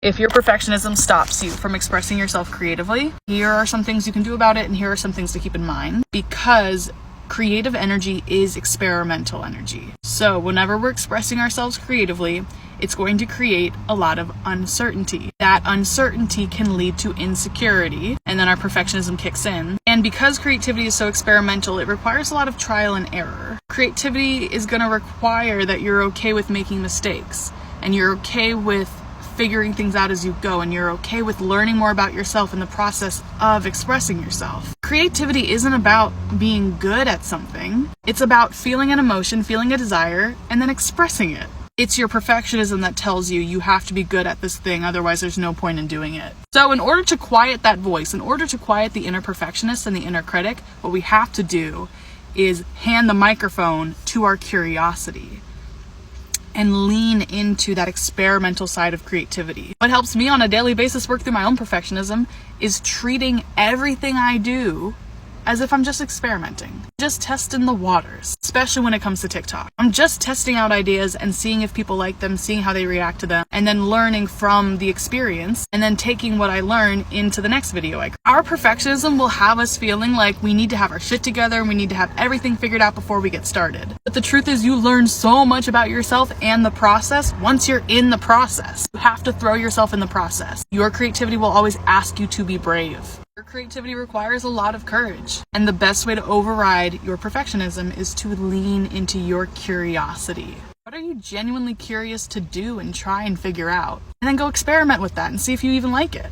If your perfectionism stops you from expressing yourself creatively, here are some things you can do about it, and here are some things to keep in mind, because creative energy is experimental energy. So whenever we're expressing ourselves creatively, it's going to create a lot of uncertainty. That uncertainty can lead to insecurity, and then our perfectionism kicks in. And because creativity is so experimental, it requires a lot of trial and error. Creativity is going to require that you're okay with making mistakes, and you're okay with figuring things out as you go, and you're okay with learning more about yourself in the process of expressing yourself. Creativity isn't about being good at something. It's about feeling an emotion, feeling a desire, and then expressing it. It's your perfectionism that tells you you have to be good at this thing, otherwise there's no point in doing it. So in order to quiet that voice, in order to quiet the inner perfectionist and the inner critic, what we have to do is hand the microphone to our curiosity and lean into that experimental side of creativity. What helps me on a daily basis work through my own perfectionism is treating everything I do as if I'm just experimenting, just testing the waters, especially when it comes to TikTok. I'm just testing out ideas and seeing if people like them, seeing how they react to them, and then learning from the experience, and then taking what I learn into the next video I create. Our perfectionism will have us feeling like we need to have our shit together and we need to have everything figured out before we get started. But the truth is, you learn so much about yourself and the process once you're in the process. You have to throw yourself in the process. Your creativity will always ask you to be brave. Your creativity requires a lot of courage, and the best way to override your perfectionism is to lean into your curiosity. What are you genuinely curious to do and try and figure out? And then go experiment with that and see if you even like it.